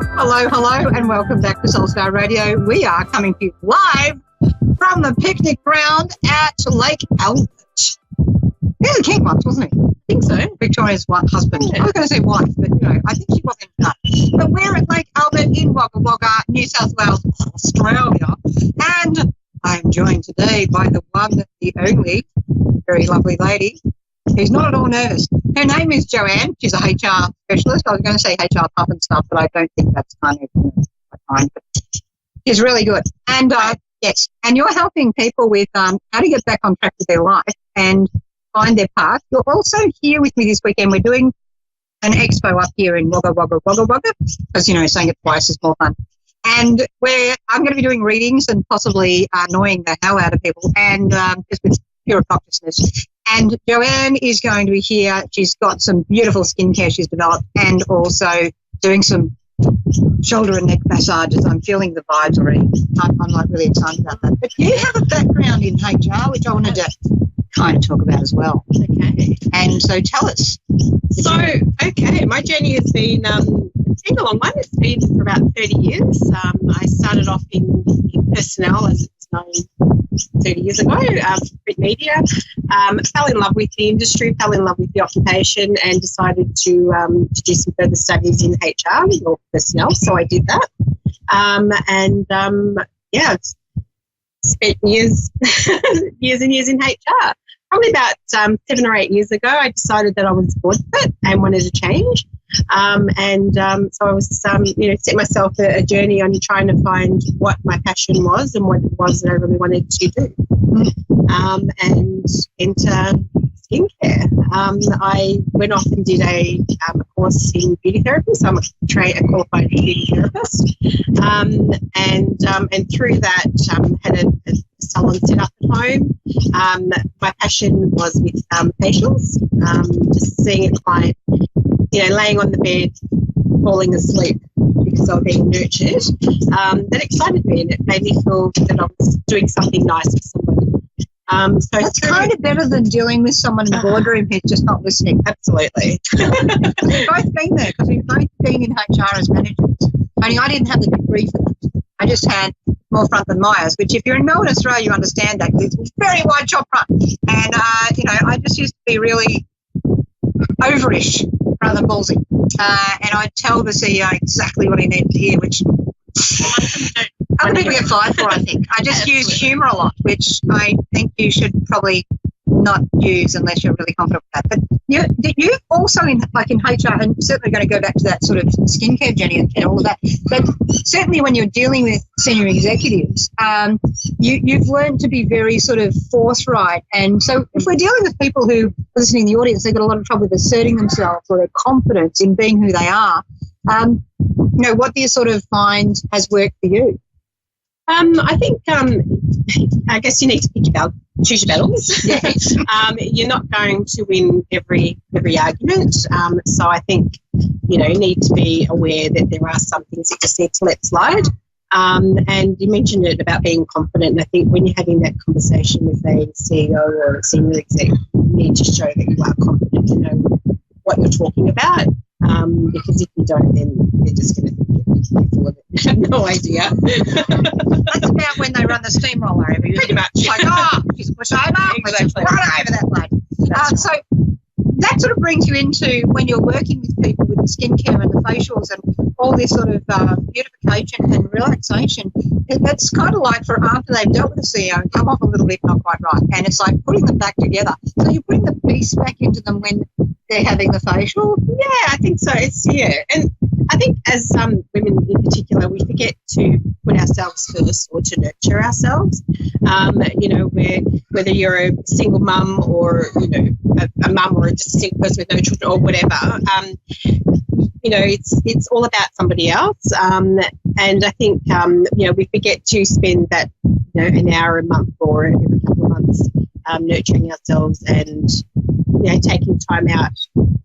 Hello, and welcome back to Soulstar Radio. We are coming to you live from the picnic ground at Lake Albert. He was a king once, wasn't he? I think so. Victoria's husband. Yeah. I was going to say wife, but, I think she wasn't that. But we're at Lake Albert in Wagga Wagga, New South Wales, Australia. And I'm joined today by the one, the only, very lovely lady who's not at all nervous. Her name is Joanne. She's a HR specialist. I was going to say HR tough and stuff, but I don't think that's kind of fine. But she's really good. And yes, and you're helping people with how to get back on track with their life and find their path. You're also here with me this weekend. We're doing an expo up here in Wagga Wagga, because, saying it twice is more fun. And I'm going to be doing readings and possibly annoying the hell out of people, and just with pure obnoxiousness. And Joanne is going to be here. She's got some beautiful skincare she's developed, and also doing some shoulder and neck massages. I'm feeling the vibes already. I'm like really excited about that. But you have a background in HR, which I wanted to kind of talk about as well. Okay. And so tell us. So, my journey has been, it's been a long one. It's been for about 30 years. I started off in personnel, as it's known, 30 years ago, print media. Fell in love with the industry, fell in love with the occupation, and decided to do some further studies in HR or personnel. So I did that. Spent years and years in HR. Probably about 7 or 8 years ago, I decided that I was bored of it and wanted to change. So I was, set myself a journey on trying to find what my passion was and what it was that I really wanted to do. And enter skincare. I went off and did a course in beauty therapy, so I'm a qualified beauty therapist. And through that, had a salon set up at home. My passion was with facials, just seeing a client, laying on the bed, falling asleep because I was being nurtured. That excited me, and it made me feel that I was doing something nice for somebody. So that's kind of better than dealing with someone in the boardroom who's just not listening. Absolutely. We've both been there because we've both been in HR as managers. Only I didn't have the degree for that. I just had more front than Myers, which if you're in Melbourne, Australia, you understand that. It's very wide chop front. And, I just used to be really overish rather than ballsy. And I'd tell the CEO exactly what he needed to hear, which other people get fired for, I think. I just use humour a lot, which I think you should probably not use unless you're really confident with that. But you also, in HR, and certainly going to go back to that sort of skincare journey and all of that, but certainly when you're dealing with senior executives, you've learned to be very sort of forthright. And so if we're dealing with people who are listening in the audience, they've got a lot of trouble with asserting themselves or their confidence in being who they are, what do you sort of find has worked for you? I think, I guess you need to choose your battles. Yes. You're not going to win every argument. So I think, you need to be aware that there are some things that just need to let slide. And you mentioned it about being confident. And I think when you're having that conversation with a CEO or a senior exec, you need to show that you are confident to know what you're talking about. Because if you don't, then they're just going to think you're full of it. You have no idea. That's about when they run the steamroller over you. Pretty much. Like, she's pushed over, exactly. Run over that lad. So that sort of brings you into when you're working with people with the skincare and the facials and all this sort of beautification and relaxation. It's kind of like for after they've dealt with the CEO and come off a little bit not quite right. And it's like putting them back together. So you bring the peace back into them when they're having the facial? Yeah, I think so. And I think as women in particular, we forget to put ourselves first or to nurture ourselves. Whether you're a single mum or, a mum or just a single person with no children or whatever, it's all about somebody else. And I think, we forget to spend that, an hour a month or every couple of months nurturing ourselves and, taking time out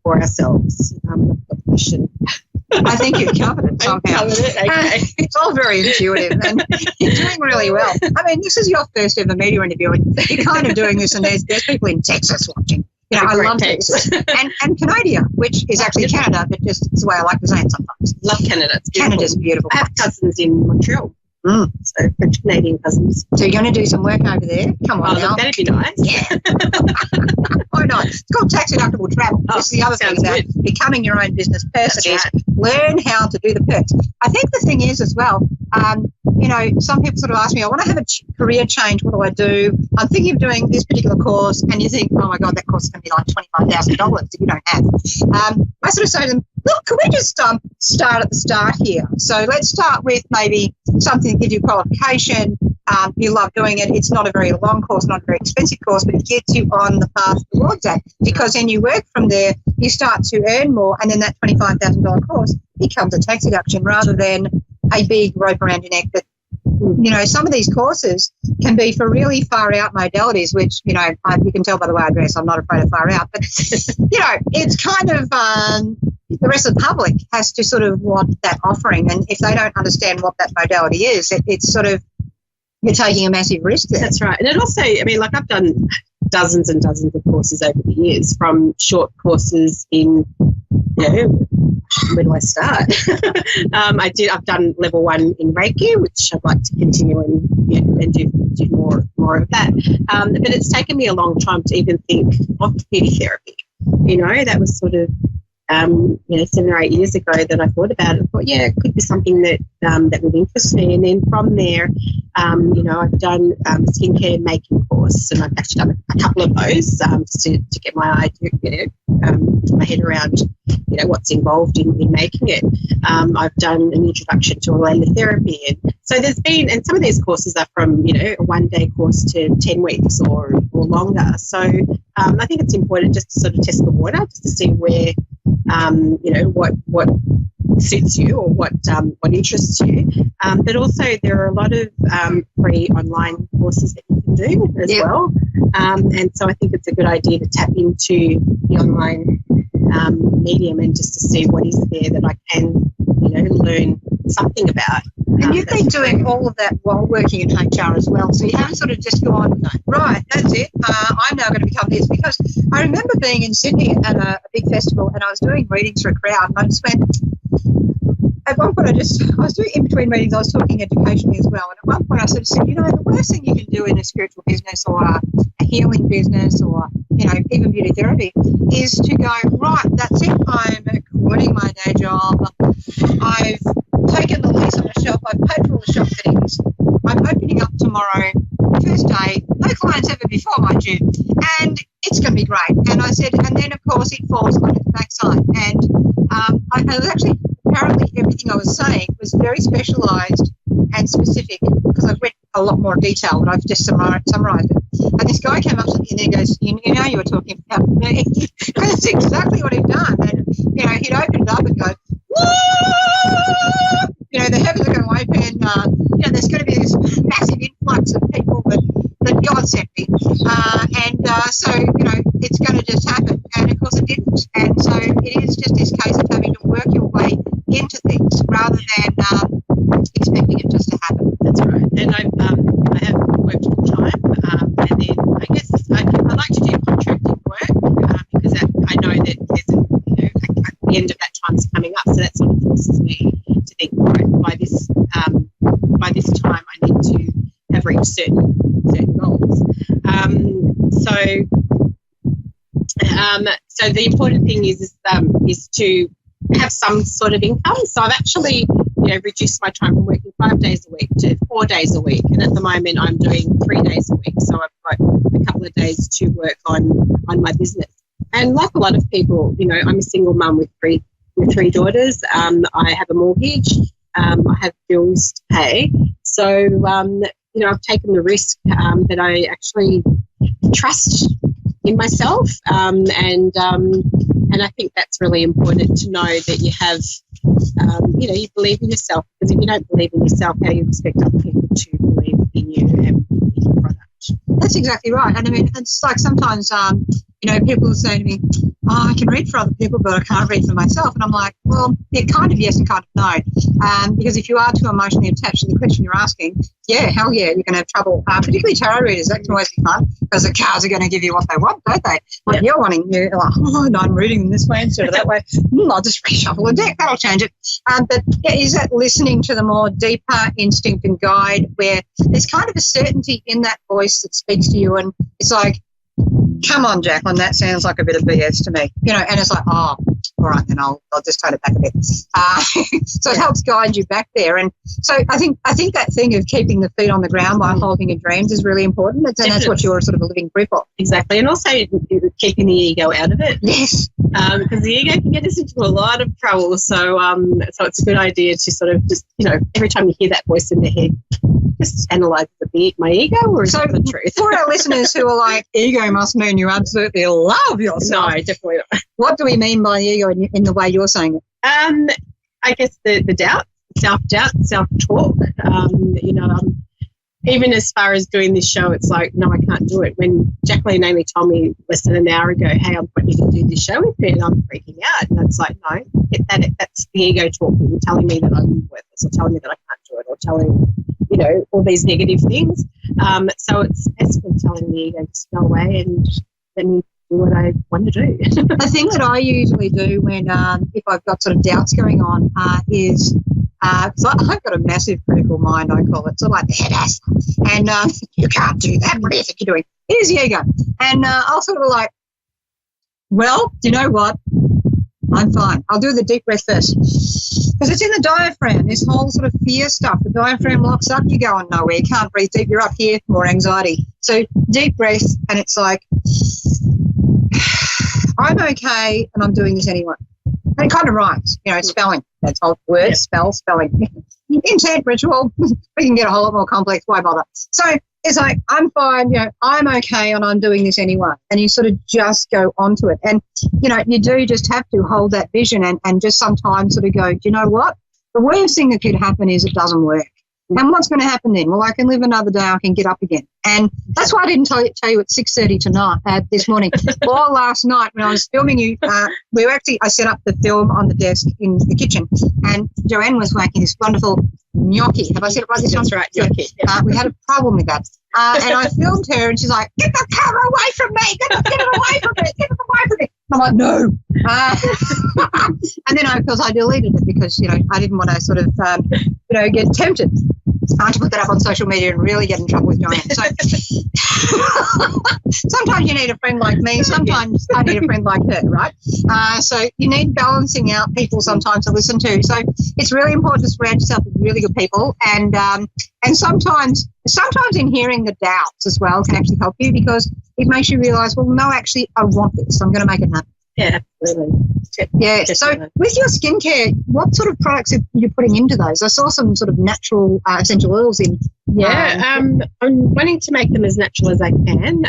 for ourselves. I've got a question. I think you've covered it somehow. Okay. It's all very intuitive and you're doing really well. I mean, this is your first ever media interview and you're kind of doing this and there's people in Texas watching. You know, I Great love text. it. And Canada, which is actually Canada, but just it's the way I like to say it sometimes. Love Canada. It's beautiful. Canada's beautiful. I have cousins in Montreal. So French Canadian cousons. So you're going to do some work over there? Come on now. Look, that'd be nice. Yeah. Why not? It's called tax deductible travel. This is the other thing about becoming your own business person is learn how to do the perks. I think the thing is as well, you know, some people sort of ask me, I want to have a career change. What do I do? I'm thinking of doing this particular course, and you think, oh my God, that course is going to be like $25,000 that you don't have. I sort of say to them, look, can we just start at the start here? So let's start with maybe something that gives you qualification. You love doing it. It's not a very long course, not a very expensive course, but it gets you on the path towards that, because then you work from there, you start to earn more, and then that $25,000 course becomes a tax deduction rather than a big rope around your neck. That, you know, some of these courses can be for really far out modalities, which, you know, you can tell by the way I dress, I'm not afraid of far out, but, you know, it's kind of the rest of the public has to sort of want that offering, and if they don't understand what that modality is, it's sort of, you're taking a massive risk there. That's right. And it also, I mean, like I've done dozens and dozens of courses over the years, from short courses in, you know, where do I start? I've done level 1 in Reiki, which I'd like to continue and do more of that. But it's taken me a long time to even think of beauty therapy. You know, that was sort of, you know, 7 or 8 years ago that I thought about it. I thought, yeah, it could be something that that would interest me. And then from there, you know, I've done a skincare making course, and I've actually done a couple of those just to get my idea, you know, my head around, you know, what's involved in making it. I've done an introduction to aromatherapy, and so there's been, and some of these courses are from, you know, a 1-day course to 10 weeks or longer. So I think it's important just to sort of test the water, just to see where, you know, what suits you or what interests you. But also there are a lot of free online courses that you can do as well. And so I think it's a good idea to tap into the online medium and just to see what is there that I can, you know, learn something about. And you've been doing all of that while working in HR as well. So you haven't sort of just gone, right, that's it, I'm now going to become this. Because I remember being in Sydney at a big festival, and I was doing readings for a crowd, and I just went, at one point I was doing in between meetings, I was talking educationally as well. And at one point I sort of said, you know, the worst thing you can do in a spiritual business or a healing business or, you know, even beauty therapy is to go, right, that's it, I'm quitting my day job. I've taken the lease on a shop, I've paid for all the shop fittings, I'm opening up tomorrow, first day, no clients ever before, mind you, and it's going to be great. And I said, and then of course it falls on its backside. And I was actually, apparently everything I was saying was very specialised and specific, because I've read a lot more detail, but I've just summarised it. And this guy came up to me and he goes, you know, you were talking about me. And that's exactly what he'd done. And, you know, he'd opened it up and go, whoa! You know, the heavens are going to open. You know, there's going to be this massive influx of people that God sent me. So, you know, it's going to just happen. And, of course, it didn't. And so it is just this case of having to work your way into things rather than expecting it just to happen. That's right. And I have worked full time, and then I guess I like to do contracting work because I know that there's the end of that time's coming up, so that sort of forces me to think, right, by this time I need to have reached certain goals. So the important thing is to have some sort of income. So I've actually, you know, reduced my time from working 5 days a week to 4 days a week, and at the moment I'm doing 3 days a week. So I've got a couple of days to work on my business. And like a lot of people, you know, I'm a single mum with three daughters. I have a mortgage. I have bills to pay. So, you know, I've taken the risk that I actually trust in myself, and I think that's really important to know that you have, you know, you believe in yourself, because if you don't believe in yourself, how do you expect other people to believe in you and in your product? That's exactly right. And I mean, it's like sometimes, you know, people say to me, I can read for other people, but I can't read for myself. And I'm like, well, yeah, kind of yes and kind of no. Because if you are too emotionally attached to the question you're asking, yeah, hell yeah, you're going to have trouble. Particularly tarot readers, that can always be fun because the cards are going to give you what they want, don't they? What you're wanting, you're like, oh, no, I'm reading them this way instead of that way. I'll just reshuffle a deck. That'll change it. But yeah, is that listening to the more deeper instinct and guide where there's kind of a certainty in that voice that speaks to you, and it's like, come on, Jacqueline, that sounds like a bit of BS to me, and it's like, oh, all right, then I'll just turn it back a bit. So it helps guide you back there. And so I think that thing of keeping the feet on the ground by holding your dreams is really important. And that's what you're sort of a living proof of. Exactly. And also keeping the ego out of it. Yes. Because the ego can get us into a lot of trouble. So it's a good idea to sort of just, every time you hear that voice in the head, just analyse my ego, or is it the truth? For our listeners who are like, ego must mean you absolutely love yourself. No, definitely not. What do we mean by ego in the way you're saying it? I guess the doubt, self-doubt, self-talk. Even as far as doing this show, it's like, no, I can't do it. When Jacqueline only told me less than an hour ago, hey, I'm wanting to do this show with me, and I'm freaking out. And it's like, no, that's the ego talking, telling me that I'm worthless, or telling me that I can't do it, or telling, all these negative things. So it's basically telling the ego to go away and let me do what I want to do. The thing that I usually do when, if I've got sort of doubts going on, is, so I've got a massive critical mind, I call it, so like the head ass. And you can't do that. What do you think you're doing? It is the ego. And I'll sort of like, well, do you know what? I'm fine. I'll do the deep breath first. Because it's in the diaphragm, this whole sort of fear stuff. The diaphragm locks up, you're going nowhere. You can't breathe deep. You're up here, more anxiety. So deep breath, and it's like, I'm okay and I'm doing this anyway. And it kind of rhymes, spelling. That's all words, spelling. Intent ritual. We can get a whole lot more complex. Why bother? So it's like, I'm fine, I'm okay and I'm doing this anyway. And you sort of just go onto it. And, you do just have to hold that vision and just sometimes sort of go, do you know what? The worst thing that could happen is it doesn't work. And what's going to happen then? Well, I can live another day. I can get up again. And that's why I didn't tell you at 6:30 tonight, this morning. Or last night when I was filming you, I set up the film on the desk in the kitchen, and Joanne was making this wonderful gnocchi. Have I said it right this time? That's right, gnocchi. We had a problem with that. And I filmed her, and she's like, get the camera away from me. Get it away from me. Get it away from me. I'm like, no. And then, of course, I deleted it because, I didn't want to sort of, get tempted to put that up on social media and really get in trouble with Joanne. So sometimes you need a friend like me. Sometimes I need a friend like her, right? So you need balancing out people sometimes to listen to. So it's really important to surround yourself with really good people. And sometimes in hearing the doubts as well can actually help you, because it makes you realise, well, no, actually, I want this. I'm going to make it happen. Yeah, absolutely. Yeah. So with your skincare, what sort of products are you putting into those? I saw some sort of natural essential oils in. Yeah, I'm wanting to make them as natural as I can.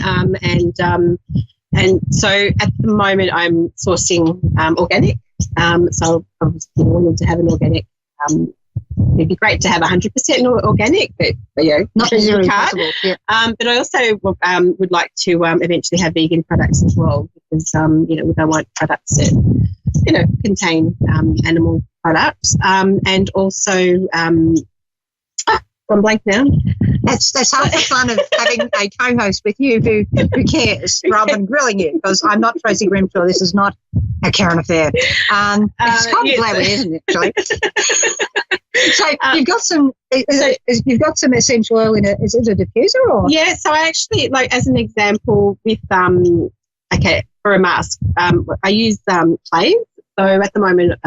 And so at the moment I'm sourcing organic. So I'm wanting to have an organic. It'd be great to have 100% organic, but not really possible. Yeah. But I also would like to eventually have vegan products as well, because we don't want products that contain animal products, and also I'm blank now. That's half the fun of having a co-host with you who cares rather than grilling you, because I'm not Tracy Grimshaw. This is not a Karen affair. It's kind of glad it isn't, actually. So you've got some. You've got some essential oil in it. Is it a diffuser or? Yeah. So I actually, as an example, with for a mask, I use clays. So at the moment,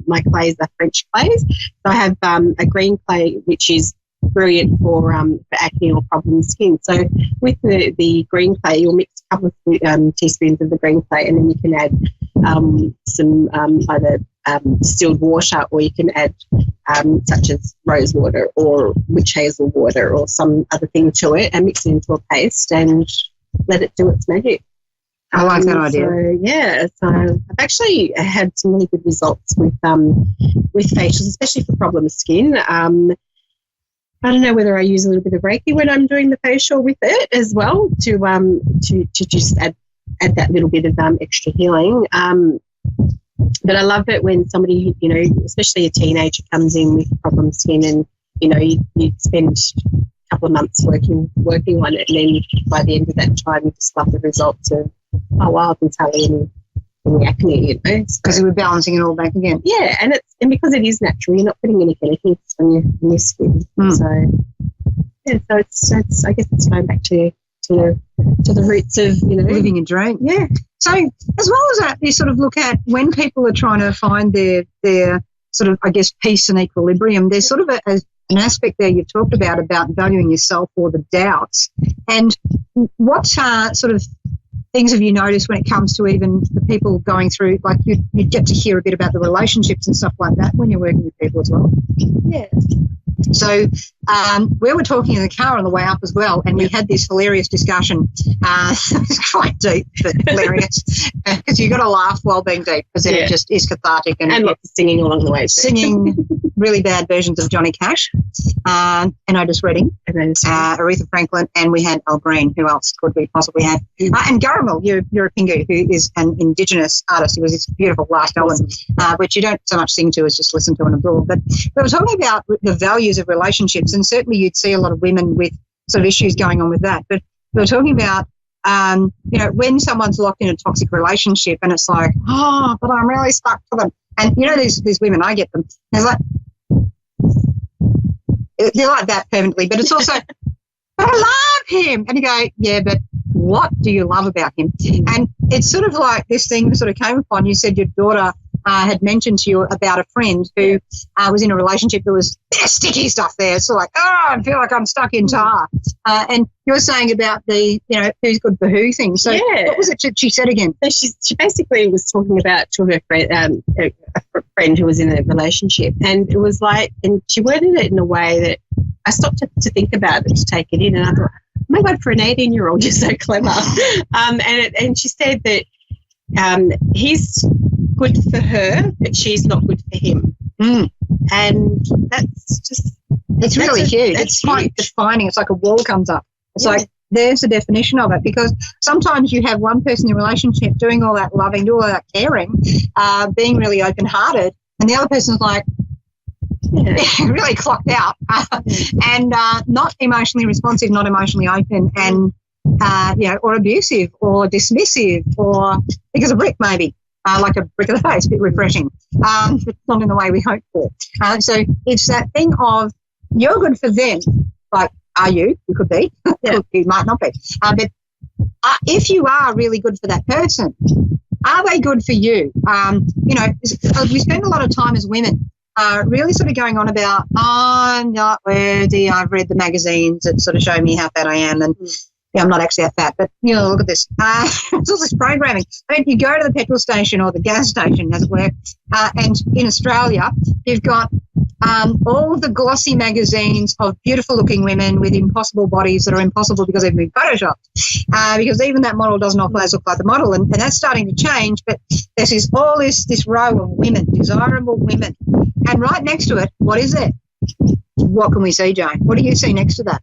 my clays are French clays. So I have a green clay, which is brilliant for acne or problem skin. So with the green clay, you'll mix a couple of teaspoons of the green clay, and then you can add some either distilled water, or you can add such as rose water or witch hazel water or some other thing to it, and mix it into a paste and let it do its magic. I like that idea. So I've actually had some really good results with facials, especially for problem skin. I don't know whether I use a little bit of Reiki when I'm doing the facial with it as well to just add add that little bit of extra healing. But I love it when somebody, you know, especially a teenager, comes in with problem skin, and you know, you spend a couple of months working on it, and then by the end of that time, you just love the results of, oh wow, I can tell in the acne, you know, because we're balancing it all back again. Yeah, and because it is natural, you're not putting any chemicals on your skin. So yeah, so it's I guess it's going back to the roots of, you know, living a dream. Yeah. So as well as that, you sort of look at when people are trying to find their sort of, I guess, peace and equilibrium, there's sort of an aspect there you've talked about valuing yourself or the doubts. And what sort of things have you noticed when it comes to even the people going through, like you get to hear a bit about the relationships and stuff like that when you're working with people as well? Yeah. So we were talking in the car on the way up as well, and we had this hilarious discussion. It's quite deep, but hilarious, because you've got to laugh while being deep, because then it just is cathartic. And lots of singing along the way. Singing really bad versions of Johnny Cash, and Otis Redding, Aretha Franklin, and we had Al Green. Who else could we possibly have? And Garamel, Pingu, who is an Indigenous artist. It was this beautiful last album, which you don't so much sing to as just listen to and absorb. But we were talking about the values of relationships, and certainly you'd see a lot of women with sort of issues going on with that. But we were talking about, you know, when someone's locked in a toxic relationship and it's like, oh, but I'm really stuck to them. And, you know, these women, I get them. They're like that permanently, but it's also, but I love him. And you go, yeah, but what do you love about him? And it's sort of like this thing sort of came upon. You said your daughter had mentioned to you about a friend who was in a relationship that was sticky stuff there. It's like, oh, I feel like I'm stuck in tar. And you were saying about the, you know, who's good for who thing. So what was it she said again? So she basically was talking about to her friend, a friend who was in a relationship, and it was like, and she worded it in a way that I stopped to think about it, to take it in, and I thought, oh my God, for an 18-year-old, you're so clever. And she said that he's good for her, but she's not good for him. And that's just... It's really huge. It's quite defining. It's like a wall comes up. It's like, there's the definition of it, because sometimes you have one person in a relationship doing all that loving, doing all that caring, being really open-hearted, and the other person's like, really clocked out and not emotionally responsive, not emotionally open, and, you know, or abusive or dismissive, or because a brick maybe. Like a brick of the face, a bit refreshing, but not in the way we hope for. So it's that thing of you're good for them, like, are you? You could be. You might not be. But if you are really good for that person, are they good for you? You know, we spend a lot of time as women really sort of going on about, I'm not worthy, I've read the magazines that sort of show me how fat I am, and I'm not actually that fat, but, you know, look at this. It's all this programming. I mean, you go to the petrol station or the gas station, as it were, and in Australia, you've got all of the glossy magazines of beautiful-looking women with impossible bodies that are impossible because they've been photoshopped, because even that model doesn't always look like the model, and that's starting to change. But there's this row of women, desirable women, and right next to it, what is it? What can we see, Jane? What do you see next to that?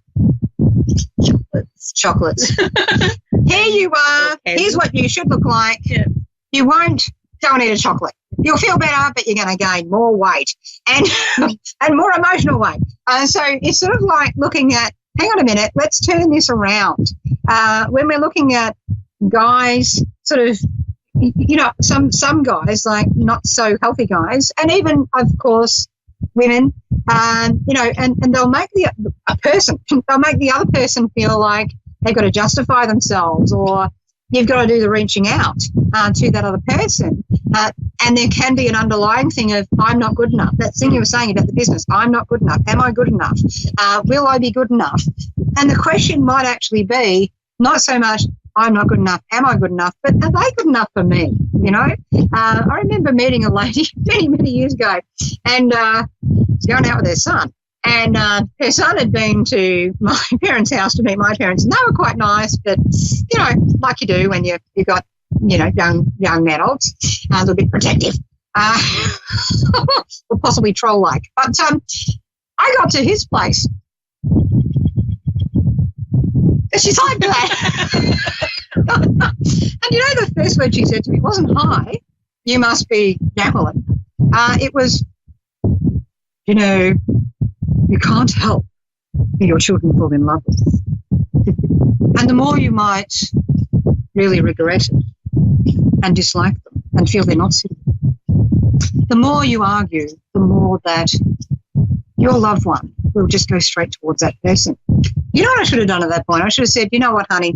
Chocolates. Here you are. Here's what you should look like. You won't go and eat a chocolate. You'll feel better, but you're going to gain more weight and and more emotional weight. So it's sort of like looking at, hang on a minute, let's turn this around. When we're looking at guys, sort of, you know, some guys, like not so healthy guys, and even, of course, women, you know, and they'll make the other person feel like they've got to justify themselves, or you've got to do the reaching out to that other person. And there can be an underlying thing of, I'm not good enough. That thing you were saying about the business, I'm not good enough. Am I good enough? Will I be good enough? And the question might actually be not so much, I'm not good enough, am I good enough, but are they good enough for me? You know, I remember meeting a lady many, many years ago, and going out with her son. And her son had been to my parents' house to meet my parents, and they were quite nice, but, you know, like you do when you've got, you know, young adults, a little bit protective, or possibly troll-like. But I got to his place. She's like that. And you know, the first word she said to me wasn't, "Hi, you must be Jacquelene." It was, "You know, you can't help who your children fall in love with." And the more you might really regret it and dislike them and feel they're not suitable, the more you argue, the more that your loved one will just go straight towards that person. You know what I should have done at that point? I should have said, "You know what, honey,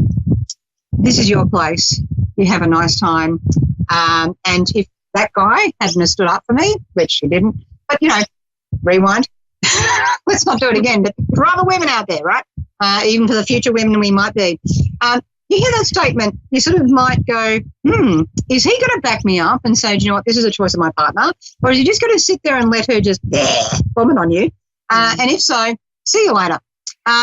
this is your place. You have a nice time." And if that guy hadn't have stood up for me, which he didn't, but, you know, rewind. Let's not do it again. But for other women out there, right, even for the future women we might be, you hear that statement, you sort of might go, is he going to back me up and say, "Do you know what, this is a choice of my partner?" Or is he just going to sit there and let her just vomit on you? And if so, see you later.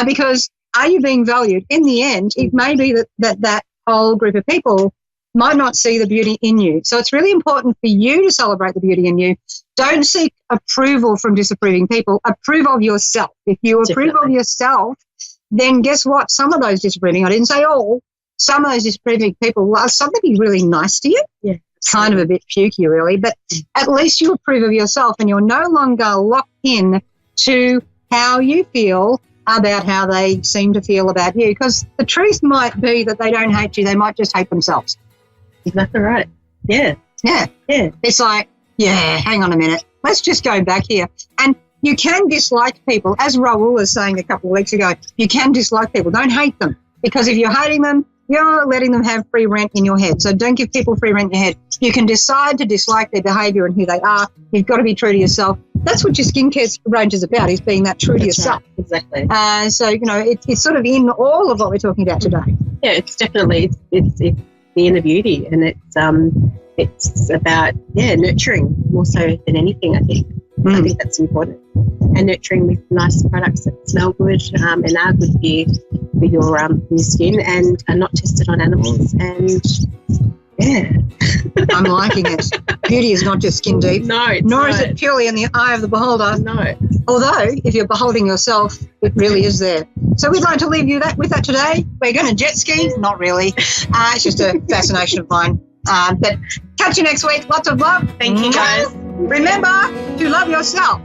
Because are you being valued? In the end, it may be that whole group of people might not see the beauty in you. So it's really important for you to celebrate the beauty in you. Don't seek approval from disapproving people. Approve of yourself. If you approve of yourself, then guess what? Some of those disapproving, I didn't say all, some of those disapproving people will suddenly be really nice to you. Yeah. It's kind of a bit pukey, really, but at least you approve of yourself and you're no longer locked in to how you feel about how they seem to feel about you, because the truth might be that they don't hate you, they might just hate themselves. Exactly right. Yeah. Yeah. Yeah. It's like, hang on a minute, let's just go back here. And you can dislike people, as Raoul was saying a couple of weeks ago, you can dislike people, don't hate them, because if you're hating them, you're letting them have free rent in your head. So don't give people free rent in your head. You can decide to dislike their behaviour and who they are. You've got to be true to yourself. That's what your skincare range is about, is being that true to yourself. Right. Exactly. So, you know, it's sort of in all of what we're talking about today. Yeah, it's definitely, it's the inner beauty, and it's about, nurturing more so than anything, I think. I think that's important. And nurturing with nice products that smell good and are good for your skin and are not tested on animals. And I'm liking it. Beauty is not just skin deep. No, nor is it purely in the eye of the beholder. No. Although, if you're beholding yourself, it really is there. So we'd like to leave you with that today. We're going to jet ski. Not really. It's just a fascination of mine. But catch you next week. Lots of love. Thank you, guys. Remember to love yourself.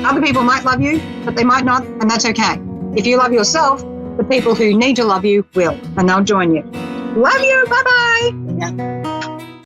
Other people might love you, but they might not, and that's okay. If you love yourself, the people who need to love you will, and they'll join you. Love you. Bye-bye. Yeah.